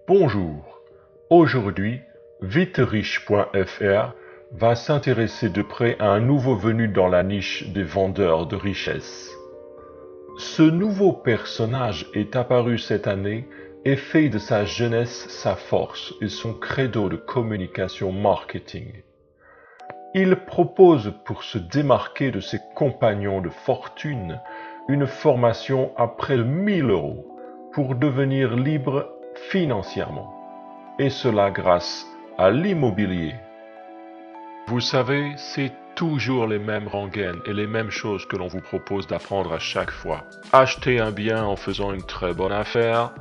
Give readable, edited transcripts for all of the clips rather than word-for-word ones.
Bonjour, aujourd'hui, Viteriche.fr va s'intéresser de près à un nouveau venu dans la niche des vendeurs de richesses. Ce nouveau personnage est apparu cette année et fait de sa jeunesse sa force et son credo de communication marketing. Il propose, pour se démarquer de ses compagnons de fortune, une formation à près de 1000 € pour devenir libre financièrement. Et cela grâce à l'immobilier. Vous savez, c'est toujours les mêmes rengaines et les mêmes choses que l'on vous propose d'apprendre à chaque fois. Acheter un bien en faisant une très bonne affaire,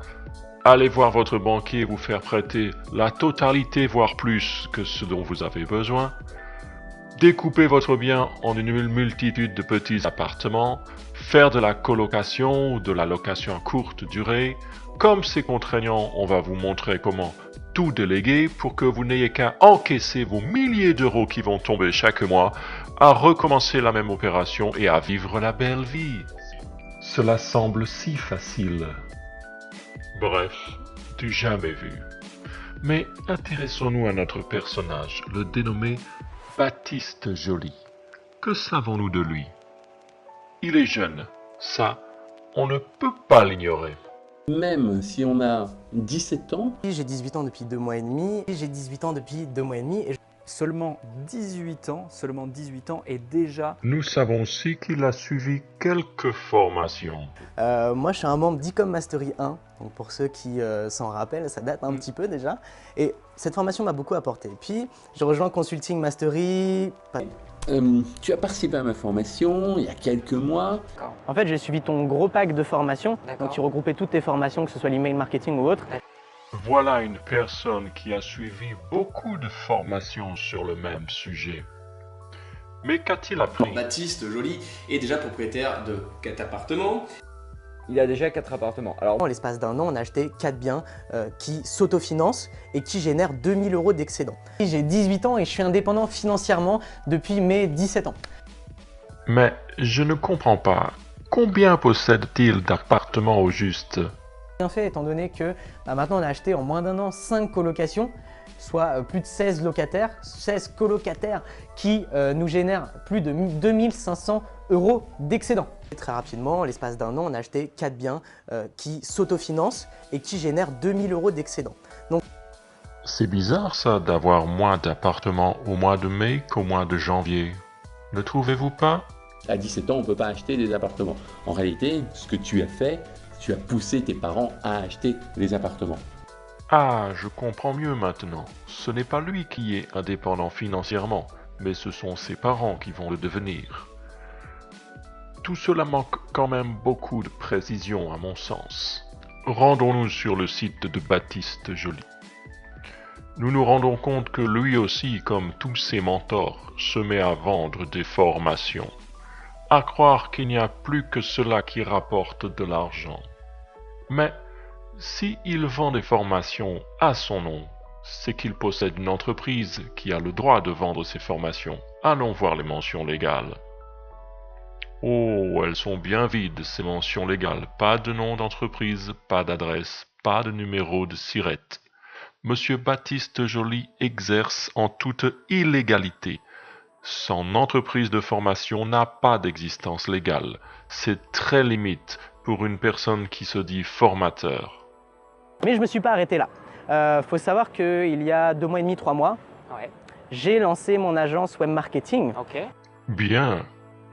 allez voir votre banquier vous faire prêter la totalité, voire plus que ce dont vous avez besoin, découper votre bien en une multitude de petits appartements, faire de la colocation ou de la location à courte durée. Comme c'est contraignant, on va vous montrer comment tout déléguer pour que vous n'ayez qu'à encaisser vos milliers d'euros qui vont tomber chaque mois, à recommencer la même opération et à vivre la belle vie. Cela semble si facile. Bref, du jamais vu. Mais intéressons-nous à notre personnage, le dénommé Baptiste Joly. Que savons-nous de lui? Il est jeune, ça, on ne peut pas l'ignorer. Même si on a 17 ans, J'ai 18 ans depuis 2 mois et demi. J'ai 18 ans depuis 2 mois et demi. Et Seulement 18 ans et déjà... Nous savons aussi qu'il a suivi quelques formations. moi, je suis un membre d'Ecom Mastery 1. Donc pour ceux qui s'en rappellent, ça date un petit peu déjà. Et cette formation m'a beaucoup apporté. Puis, j'ai rejoint Consulting Mastery. tu as participé à ma formation il y a quelques mois. En fait, j'ai suivi ton gros pack de formations. Donc, tu regroupais toutes tes formations, que ce soit l'email marketing ou autre. Voilà une personne qui a suivi beaucoup de formations sur le même sujet. Mais qu'a-t-il appris? Baptiste Joly est déjà propriétaire de 4 appartements. Il a déjà 4 appartements. Alors, En l'espace d'un an, on a acheté 4 biens qui s'autofinancent et qui génèrent 2000 € d'excédent. J'ai 18 ans et je suis indépendant financièrement depuis mes 17 ans. Mais je ne comprends pas. Combien possède-t-il d'appartements au juste? Bien fait, étant donné que maintenant on a acheté en moins d'un an 5 colocations, soit plus de 16 locataires, 16 colocataires qui nous génèrent plus de 2500 € d'excédent. Très rapidement, en l'espace d'un an, on a acheté 4 biens qui s'autofinancent et qui génèrent 2000 € d'excédent. Donc, C'est bizarre ça d'avoir moins d'appartements au mois de mai qu'au mois de janvier. Ne trouvez-vous pas? À 17 ans, on ne peut pas acheter des appartements. En réalité, ce que tu as fait, tu as poussé tes parents à acheter des appartements. Ah, je comprends mieux maintenant. Ce n'est pas lui qui est indépendant financièrement, mais ce sont ses parents qui vont le devenir. Tout cela manque quand même beaucoup de précision à mon sens. Rendons-nous sur le site de Baptiste Joly. Nous nous rendons compte que lui aussi, comme tous ses mentors, se met à vendre des formations. À croire qu'il n'y a plus que cela qui rapporte de l'argent. Mais si il vend des formations à son nom, c'est qu'il possède une entreprise qui a le droit de vendre ces formations. Allons voir les mentions légales. Oh, elles sont bien vides, ces mentions légales. Pas de nom d'entreprise, pas d'adresse, pas de numéro de SIRET. Monsieur Baptiste Joly exerce en toute illégalité. Son entreprise de formation n'a pas d'existence légale. C'est très limite pour une personne qui se dit formateur. mais je ne me suis pas arrêté là. Faut savoir qu'il y a 2 mois et demi, 3 mois, j'ai lancé mon agence web marketing. Bien,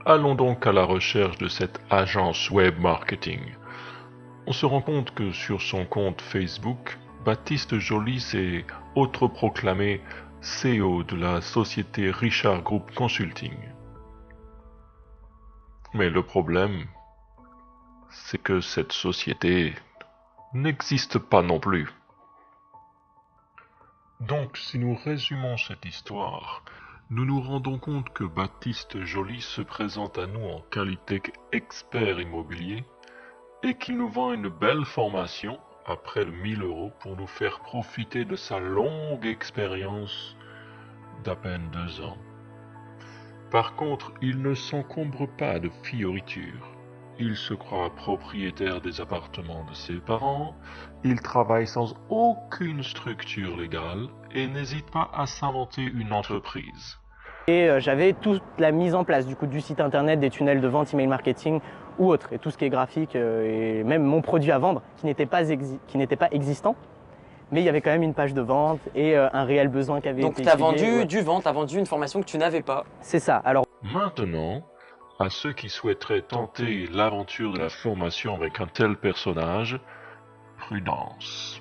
allons donc à la recherche de cette agence web marketing. On se rend compte que sur son compte Facebook, Baptiste Joly s'est autoproclamé CEO de la société Richard Group Consulting. Mais le problème, c'est que cette société n'existe pas non plus. Donc, si nous résumons cette histoire, nous nous rendons compte que Baptiste Joly se présente à nous en qualité qu'expert immobilier et qu'il nous vend une belle formation à près de 1000 € pour nous faire profiter de sa longue expérience d'à peine 2 ans. Par contre, il ne s'encombre pas de fioritures. Il se croit propriétaire des appartements de ses parents, il travaille sans aucune structure légale et n'hésite pas à s'inventer une entreprise. Et j'avais toute la mise en place du site internet, des tunnels de vente, email marketing ou autre, et tout ce qui est graphique et même mon produit à vendre qui n'était pas existant. Mais il y avait quand même une page de vente et un réel besoin qui avait Donc été tu as étudié. vendu Ouais. du vent, tu as vendu une formation que tu n'avais pas. C'est ça. Alors, Maintenant, à ceux qui souhaiteraient tenter l'aventure de la formation avec un tel personnage, prudence.